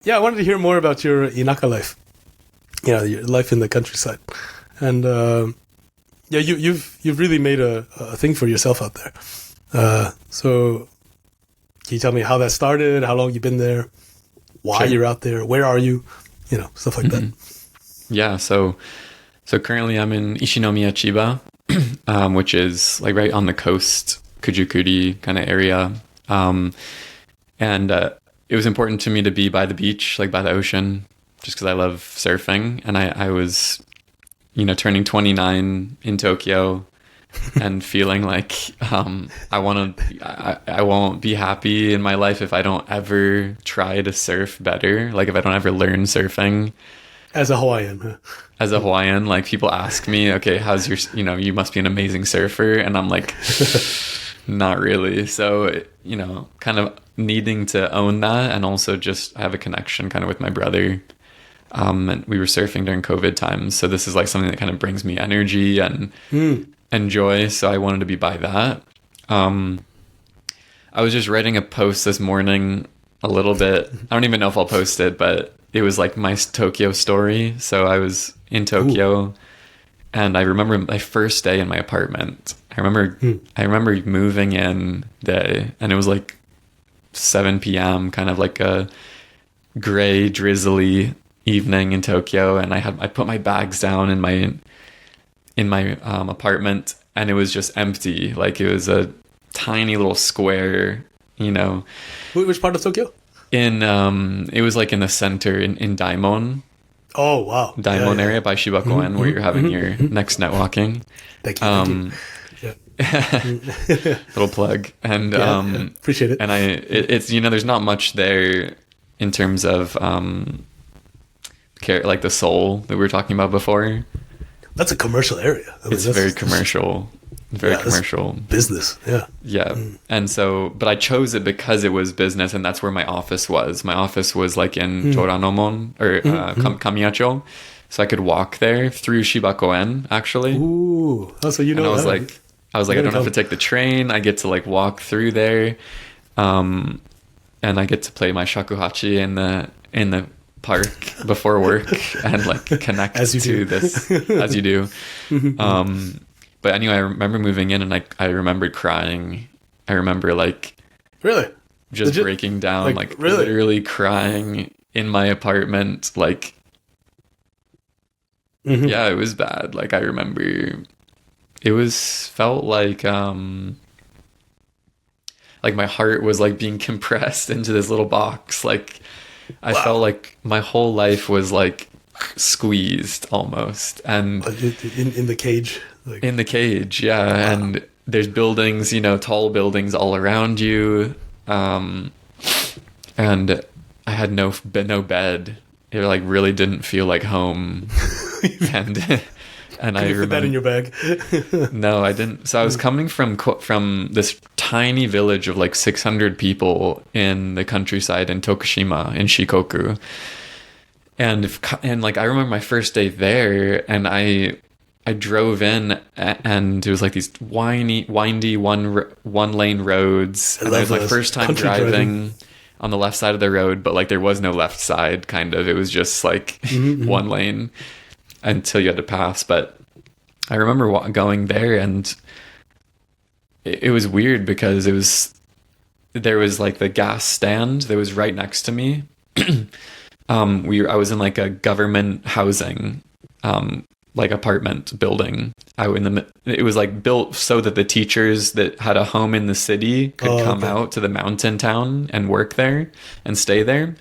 Yeah, I wanted to hear more about your Inaka life. Your life in the countryside, and yeah, you've really made a thing for yourself out there. So can you tell me how that started? How long you've been there? Why you're out there? Where are you? Stuff like that. Yeah. So currently I'm in Ishinomiya, Chiba, which is like right on the coast, Kujukuri kind of area. And it was important to me to be by the beach, like by the ocean, just because I love surfing. And I was, turning 29 in Tokyo and feeling like I won't be happy in my life if I don't ever try to surf better. Like if I don't ever learn surfing. As a Hawaiian, huh? As a Hawaiian, like people ask me, okay, how's your, you must be an amazing surfer. And I'm like, not really. So, kind of needing to own that. And also just have a connection kind of with my brother. And we were surfing during COVID times. So this is like something that kind of brings me energy and joy. So I wanted to be by that. I was just writing a post this morning a little bit. I don't even know if I'll post it, but it was like my Tokyo story. So I was in Tokyo and I remember my first day in my apartment. I remember moving in day and it was like 7 p.m., kind of like a gray, drizzly evening in Tokyo. And I put my bags down in my apartment and it was just empty. Like it was a tiny little square, Which part of Tokyo? It was like in the center in Daimon. Oh, wow. Daimon area by Shibakoen, where you're having your next net walking. Thank you. Little plug. And appreciate it. And it's there's not much there in terms of like the soul that we were talking about before. That's a commercial area. It's very commercial. Very commercial business. Yeah. And so, but I chose it because it was business, and that's where my office was. My office was like in Choranomon or Kamiyacho, so I could walk there through Shibakoen actually. Ooh, so And I was like, I don't have to take the train. I get to like walk through there, and I get to play my shakuhachi in the park before work and like connect to this as you do. But anyway, I remember moving in and I remembered crying. I remember like really just breaking down, like really? Literally crying in my apartment. Like, yeah, it was bad. Like I remember felt like my heart was like being compressed into this little box. Like I felt like my whole life was like squeezed almost. And in the cage. In the cage, yeah. Wow. And there's buildings, tall buildings all around you. And I had no bed. It like really didn't feel like home. and I remember put that in your bag. No, I didn't. So I was coming from this tiny village of like 600 people in the countryside in Tokushima in Shikoku. And like I remember my first day there, and I drove in and it was like these windy one lane roads. And it was my first time driving on the left side of the road, but like there was no left side kind of. It was just like one lane until you had to pass. But I remember going there and it was weird because there was like the gas stand that was right next to me. I was in like a government housing, like apartment building. It was like built so that the teachers that had a home in the city could come out to the mountain town and work there and stay there.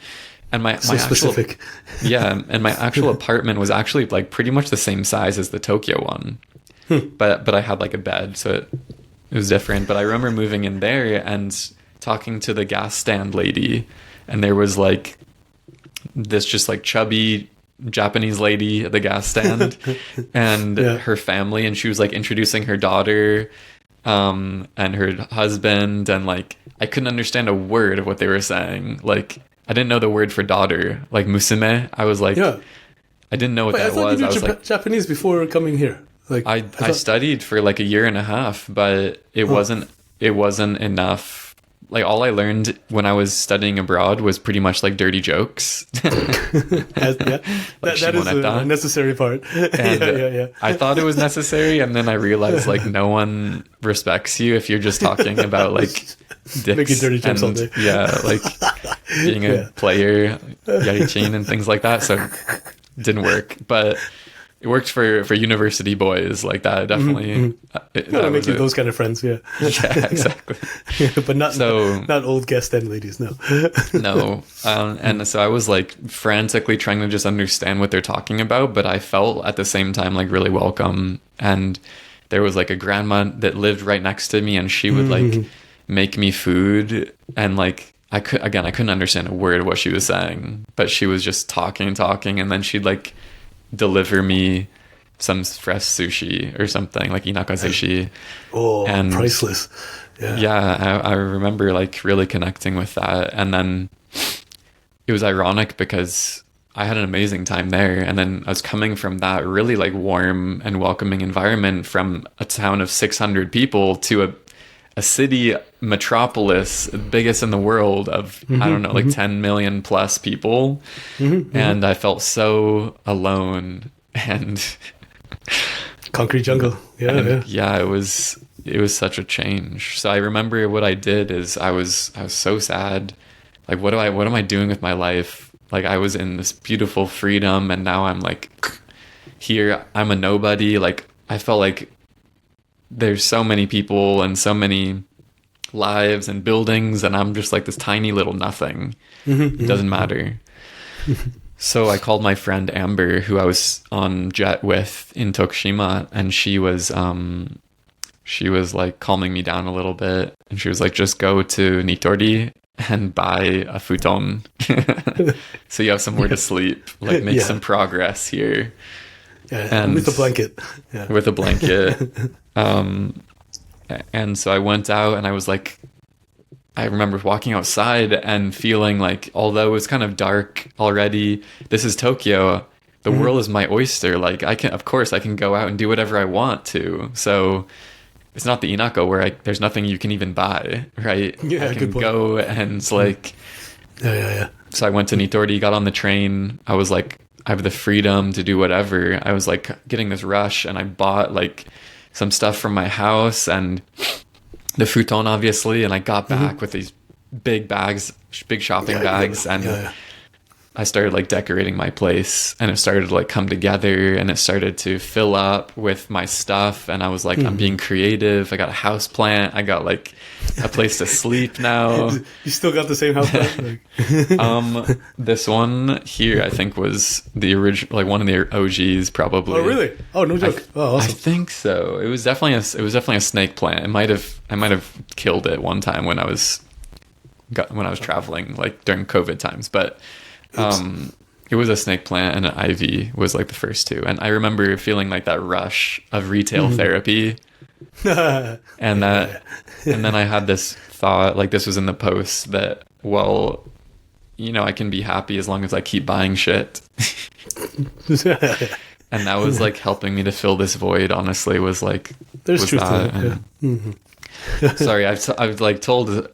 And my specific. Yeah, and my actual apartment was actually like pretty much the same size as the Tokyo one. But I had like a bed, so it was different. But I remember moving in there and talking to the gas stand lady, and there was like this just like chubby Japanese lady at the gas stand and her family, and she was like introducing her daughter and her husband, and like I couldn't understand a word of what they were saying. Like I didn't know the word for daughter, like musume. I was like, I didn't know what that was. I was like Japanese before coming here. Like I studied for like a year and a half, but it wasn't enough like all I learned when I was studying abroad was pretty much like dirty jokes. That is a necessary part. And I thought it was necessary, and then I realized like no one respects you if you're just talking about like dicks making dirty jokes all day. Yeah, like being a player, yarichin and things like that. So it didn't work, but it worked for university boys like that. Definitely. That make you those kind of friends. Yeah. Yeah, exactly. But not old guest end ladies. No. No. And so I was like frantically trying to just understand what they're talking about, but I felt at the same time like really welcome. And there was like a grandma that lived right next to me, and she would like make me food, and like I couldn't understand a word of what she was saying, but she was just talking, and then she'd like deliver me some fresh sushi or something, like inaka sushi. Oh, and priceless. I remember like really connecting with that. And then it was ironic because I had an amazing time there, and then I was coming from that really like warm and welcoming environment from a town of 600 people to a city metropolis, biggest in the world, of I don't know, like 10 million plus people. And I felt so alone and concrete jungle. It was such a change. So I remember what I did is I was so sad. Like what am I doing with my life? Like I was in this beautiful freedom, and now I'm like here, I'm a nobody. Like I felt like there's so many people and so many lives and buildings, and I'm just like this tiny little nothing. It doesn't matter. So I called my friend Amber, who I was on jet with in Tokushima, and she was like calming me down a little bit, and she was like, just go to Nitori and buy a futon so you have somewhere to sleep, like make some progress here. And with a blanket. With a blanket. And so I went out, and I was like, I remember walking outside and feeling like, although it was kind of dark already, this is Tokyo. The world is my oyster. Like I can go out and do whatever I want to. So it's not the Inaka where there's nothing you can even buy, right? Yeah, I can go, and it's like, So I went to Nitori, got on the train. I was like, I have the freedom to do whatever. I was like getting this rush, and I bought like some stuff from my house and the futon, obviously, and I got back with these big shopping bags, and I started like decorating my place, and it started to like come together, and it started to fill up with my stuff, and I was like, I'm being creative. I got a house plant. I got like a place to sleep now. You still got the same house plant? This one here, I think, was the original, like one of the OGs, probably. Oh, really? Oh, no joke. Awesome. I think so. It was definitely a snake plant. I might have killed it one time when I was traveling, like during COVID times, but. It was a snake plant, and an ivy was like the first two. And I remember feeling like that rush of retail therapy. And then I had this thought, like this was in the post, that, well, you know, I can be happy as long as I keep buying shit. And that was like helping me to fill this void, honestly, was like, there's truth to that. Sorry, I've like told,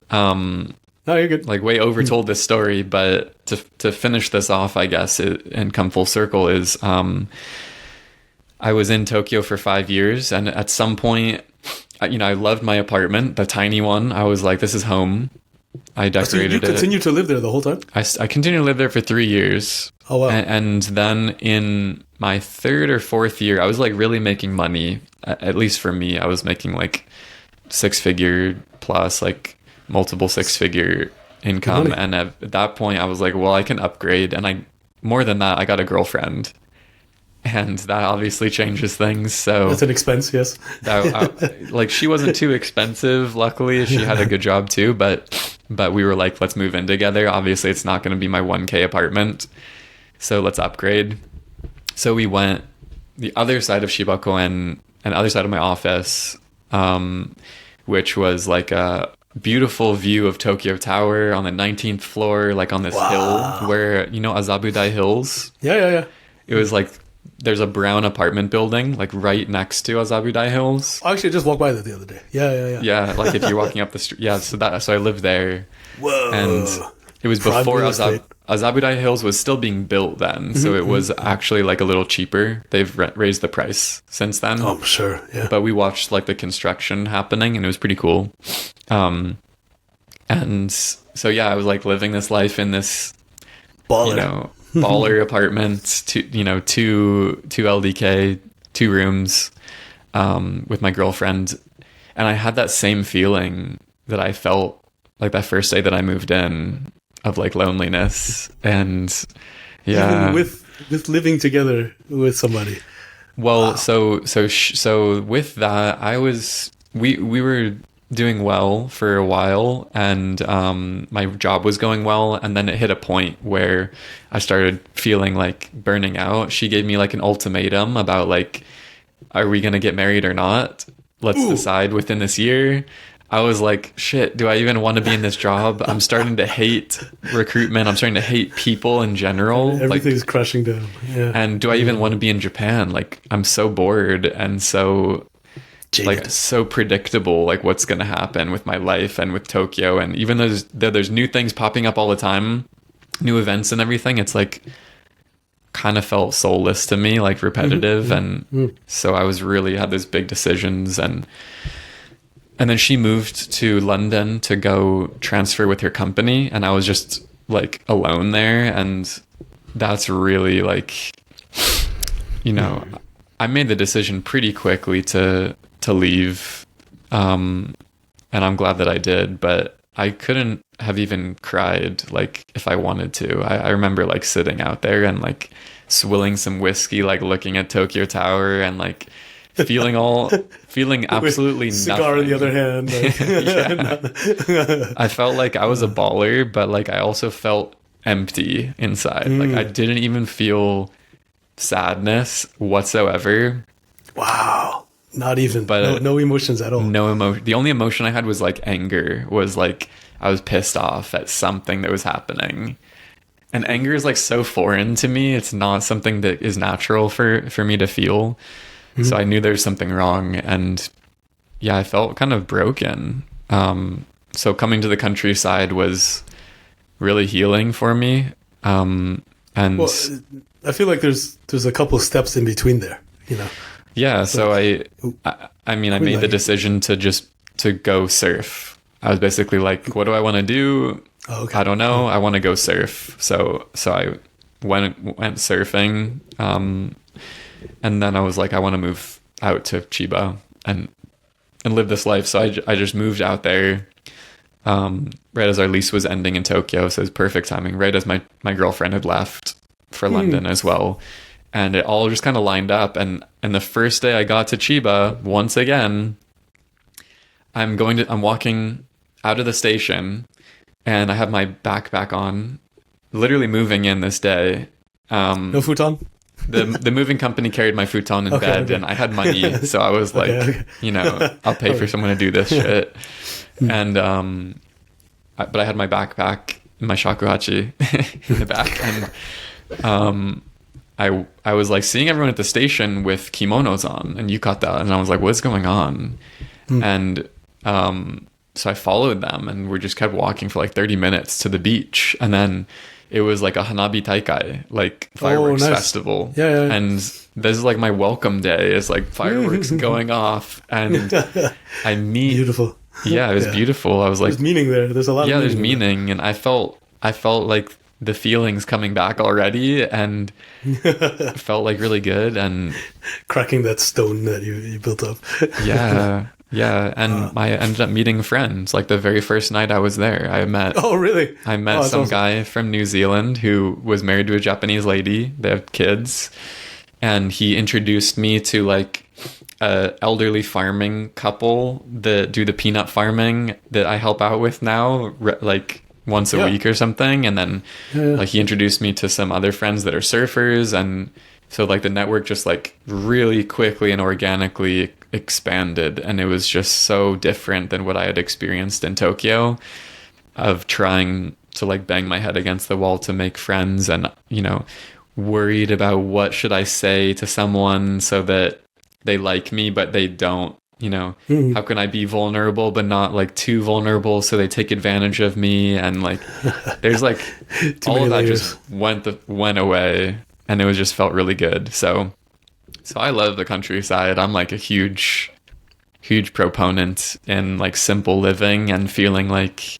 no, you're good. Like way overtold this story, but to finish this off, I guess, and come full circle is, I was in Tokyo for 5 years, and at some point, I loved my apartment, the tiny one. I was like, this is home. I decorated it. So you continued to live there the whole time? I continued to live there for 3 years. Oh, wow. And then in my third or fourth year, I was like really making money. At least for me, I was making like 6-figure plus, like multiple 6-figure income. And at that point I was like, well, I can upgrade. And more than that, I got a girlfriend, and that obviously changes things. So that's an expense. Yes. Like she wasn't too expensive. Luckily she had a good job too, but we were like, let's move in together. Obviously it's not going to be my 1K apartment, so let's upgrade. So we went the other side of Shibakoen and other side of my office, which was like a beautiful view of Tokyo Tower on the 19th floor, like on this hill where, Azabudai Hills. Yeah. It was like there's a brown apartment building like right next to Azabudai Hills. I actually just walked by that the other day. Yeah. Yeah, like if you're walking up the street. Yeah, so I lived there. Whoa. And it was before Azabudai Hills was still being built then, so it was actually like a little cheaper. They've raised the price since then. Oh, sure, yeah. But we watched like the construction happening, and it was pretty cool. And so yeah, I was like living this life in this baller apartment, two LDK, 2 rooms, with my girlfriend, and I had that same feeling that I felt like that first day that I moved in, of like loneliness. And yeah, even with living together with somebody. Well, wow. So with that, we were doing well for a while, and my job was going well, and then it hit a point where I started feeling like burning out. She gave me like an ultimatum about like, are we gonna get married or not? Let's decide within this year. I was like, shit, do I even want to be in this job? I'm starting to hate recruitment. I'm starting to hate people in general. Everything's crashing down. Yeah. And do I even want to be in Japan? Like, I'm so bored and so like so predictable, like what's going to happen with my life and with Tokyo. And even though there's new things popping up all the time, new events and everything, it's like kind of felt soulless to me, like repetitive. And so I was really had these big decisions, and then she moved to London to go transfer with her company, and I was just like alone there. And that's really like, I made the decision pretty quickly to leave. And I'm glad that I did, but I couldn't have even cried like if I wanted to. I remember like sitting out there and like swilling some whiskey, like looking at Tokyo Tower and like feeling absolutely with nothing. Cigar in the other hand. Yeah. I felt like I was a baller, but like I also felt empty inside. Like I didn't even feel sadness whatsoever. Wow. Not even, but no emotions at all. No emotion. The only emotion I had was like anger. Was like I was pissed off at something that was happening. And anger is like so foreign to me. It's not something that is natural for me to feel. So I knew there was something wrong, and yeah, I felt kind of broken. So coming to the countryside was really healing for me. And well, I feel like there's a couple steps in between there, Yeah. So I made the decision to go surf. I was basically like, what do I want to do? Oh, okay. I don't know. I want to go surf. So I went surfing. And then I was like, I want to move out to Chiba and live this life. So I just moved out there right as our lease was ending in Tokyo. So it was perfect timing, right as my girlfriend had left for London as well. And it all just kind of lined up. And the first day I got to Chiba, once again, I'm walking out of the station, and I have my backpack on, literally moving in this day. No futon? The moving company carried my futon in bed, and I had money, so I was like, I'll pay for someone to do this shit. And but I had my backpack, my shakuhachi in the back, and I was like seeing everyone at the station with kimonos on and yukata, and I was like, what's going on? And so I followed them, and we just kept walking for like 30 minutes to the beach, and then it was like a Hanabi Taikai, like fireworks festival. Yeah. And this is like my welcome day. It's like fireworks going off, and I meet beautiful. Yeah, it was beautiful. I was like, there's meaning there. There's a lot. Yeah, of there's meaning, and I felt like the feelings coming back already, and it felt like really good, and cracking that stone that you built up. Yeah, and I ended up meeting friends. Like the very first night I was there, I met. Oh, really? I met some awesome guy from New Zealand who was married to a Japanese lady. They have kids, and he introduced me to like a elderly farming couple that do the peanut farming that I help out with now, like once a week or something. And then like he introduced me to some other friends that are surfers, and so like the network just like really quickly and organically expanded, and it was just so different than what I had experienced in Tokyo, of trying to like bang my head against the wall to make friends. And worried about what should I say to someone so that they like me, but they don't, you know, how can I be vulnerable, but not like too vulnerable so they take advantage of me? And like, there's like, all of that just went away, and it was just felt really good. So I love the countryside. I'm like a huge proponent in like simple living and feeling like,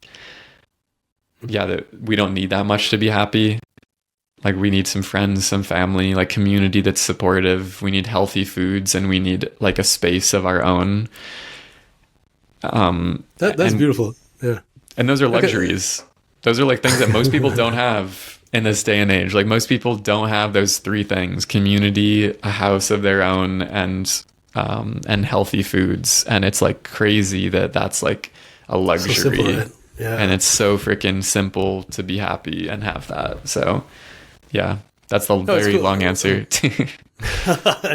yeah, that we don't need that much to be happy. Like we need some friends, some family, like community that's supportive. We need healthy foods, and we need like a space of our own. That's beautiful. Yeah. And those are luxuries. Those are like things that most people don't have in this day and age. Like most people don't have those three things: community, a house of their own, and healthy foods. And it's like crazy that that's like a luxury. So simple, right? Yeah. And it's so freaking simple to be happy and have that. So yeah, that's the very cool. Long answer.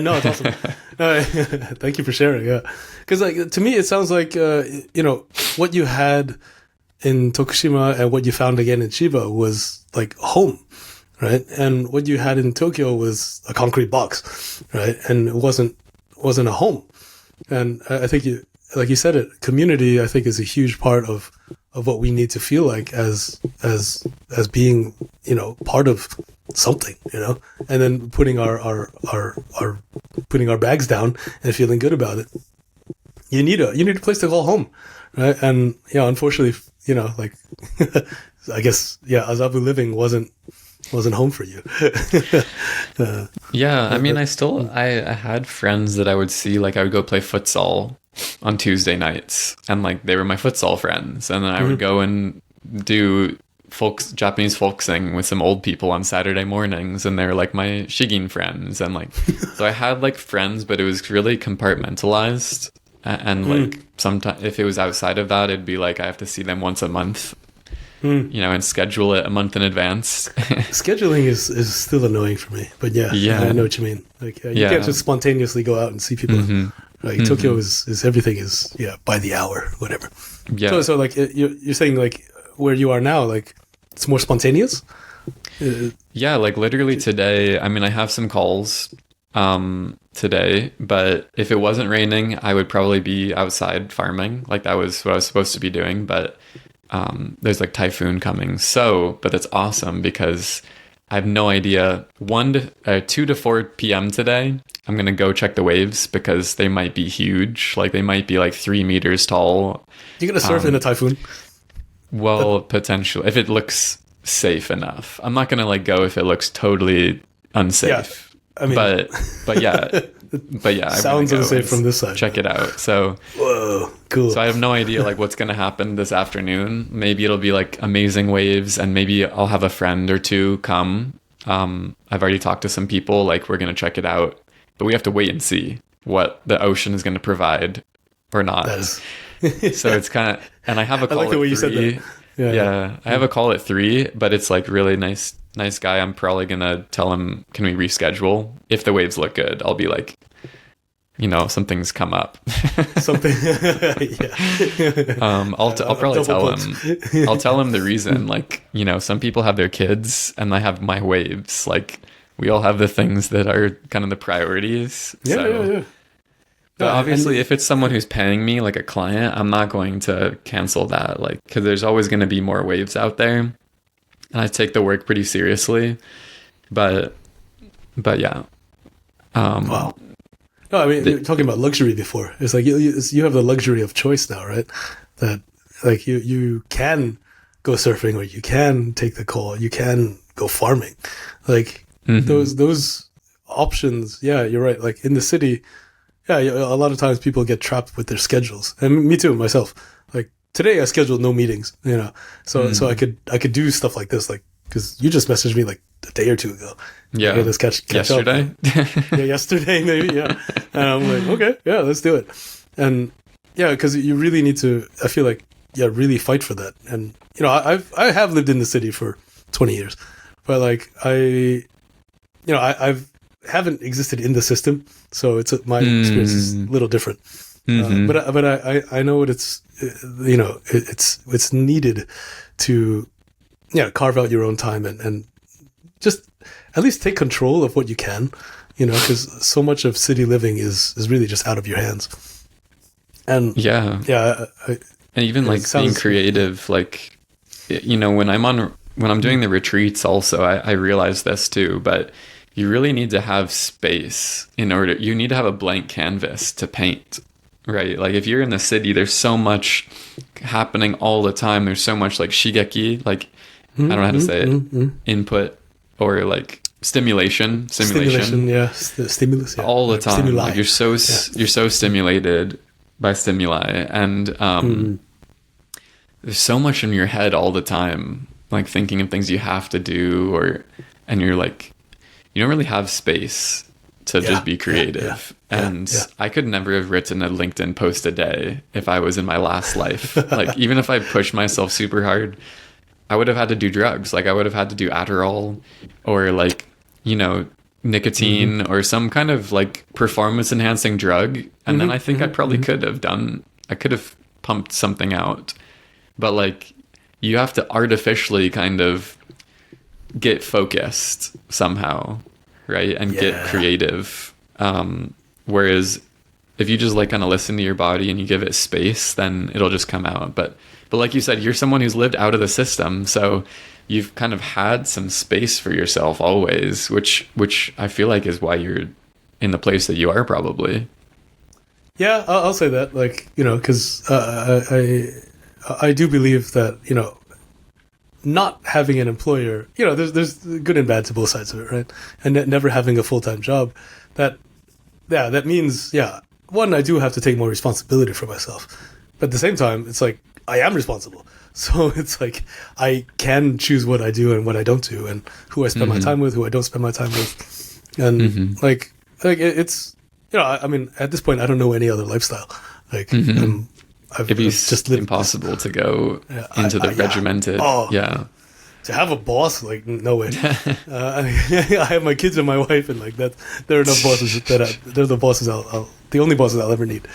No, it's awesome. Thank you for sharing. Yeah, because like to me, it sounds like you know, what you had in Tokushima and what you found again in Chiba was like home, right? And what you had in Tokyo was a concrete box, right? And it wasn't a home. And I think you, like you said it, community, I think, is a huge part of what we need to feel like as being, you know, part of something, you know, and then putting our putting our bags down and feeling good about it. You need a place to call home, right? And yeah, unfortunately, you know, like I guess Azabu living wasn't home for you. Yeah, I mean, I had friends that I would see, like I would go play futsal on Tuesday nights, and like they were my futsal friends, and then I would go and do Japanese folk sing with some old people on Saturday mornings, and they're like my Shigin friends, and like so I had like friends, but it was really compartmentalized, and like sometimes if it was outside of that, it'd be like I have to see them once a month, you know, and schedule it a month in advance. Scheduling is still annoying for me, but yeah, I know what you mean. Like you can't just spontaneously go out and see people. Like Tokyo is everything is by the hour, whatever. Yeah. So like you're saying like where you are now, like it's more spontaneous. Yeah, like literally today. I mean, I have some calls today, but if it wasn't raining, I would probably be outside farming. Like that was what I was supposed to be doing, but there's like typhoon coming. But that's awesome because I have no idea. 2 to 4 p.m. today, I'm going to go check the waves because they might be huge. Like they might be like 3 meters tall. You're going to surf in a typhoon? Well, potentially, if it looks safe enough. I'm not going to like go if it looks totally unsafe. Yeah, I mean, but yeah, sounds unsafe from this side. Check it out. So, whoa, cool. So I have no idea like what's going to happen this afternoon. Maybe it'll be like amazing waves, and maybe I'll have a friend or two come. I've already talked to some people. Like we're going to check it out, but we have to wait and see what the ocean is going to provide or not. So it's kind of, and I have a call I like the way at 3. You said that. Yeah, I have a call at 3, but it's like really nice guy. I'm probably gonna tell him, can we reschedule? If the waves look good, I'll be like, you know, something's come up. Something. I'll probably tell him. I'll tell him the reason. Like, you know, some people have their kids, and I have my waves. Like, we all have the things that are kind of the priorities. Yeah. But obviously, if it's someone who's paying me, like a client, I'm not going to cancel that, like, because there's always going to be more waves out there, and I take the work pretty seriously. But yeah. Wow. No, I mean, you're talking about luxury before. It's like you have the luxury of choice now, right? That like you can go surfing, or you can take the call, you can go farming, like those options. Yeah, you're right. Like in the city. Yeah, a lot of times people get trapped with their schedules, and me too, myself. Like today, I scheduled no meetings, you know, so I could do stuff like this, like because you just messaged me like a day or two ago. Yeah, let's catch yesterday. Up. Yeah, yesterday maybe. Yeah, and I'm like, okay, yeah, let's do it. And yeah, because you really need to. I feel like really fight for that. And you know, I have lived in the city for 20 years, but like I haven't existed in the system, so it's my experience is a little different. But I know what it's you know it's needed to carve out your own time and just at least take control of what you can, because so much of city living is really just out of your hands. And and even like being creative, like, when I'm doing the retreats also, I realize this too, but you really need to have space you need to have a blank canvas to paint, right? Like if you're in the city, there's so much happening all the time. There's so much like shigeki, like, I don't know how to say it, input or like stimulation, yeah, stimulus, yeah. all the time. Stimuli. Like you're so stimulated by stimuli, and there's so much in your head all the time, like thinking of things you have to do, and you're like, you don't really have space to just be creative. I could never have written a LinkedIn post a day if I was in my last life. Like even if I pushed myself super hard, I would have had to do drugs. Like I would have had to do Adderall or like, nicotine or some kind of like performance enhancing drug. And then I think I probably could have pumped something out. But like you have to artificially kind of get focused somehow, right? And get creative. Whereas if you just like kind of listen to your body and you give it space, then it'll just come out. But like you said, you're someone who's lived out of the system, so you've kind of had some space for yourself always, which I feel like is why you're in the place that you are, probably. Yeah, I'll say that, like, because I do believe that, not having an employer, there's good and bad to both sides of it, right? And never having a full-time job, that means, one, I do have to take more responsibility for myself. But at the same time, it's like, I am responsible. So it's like, I can choose what I do and what I don't do, and who I spend my time with, who I don't spend my time with. And like it's, I mean, at this point, I don't know any other lifestyle. Like, It'd be just impossible to go into the regimented. To have a boss, like, no way. I have my kids and my wife, and like that, there are enough bosses they're the bosses the only bosses I'll ever need.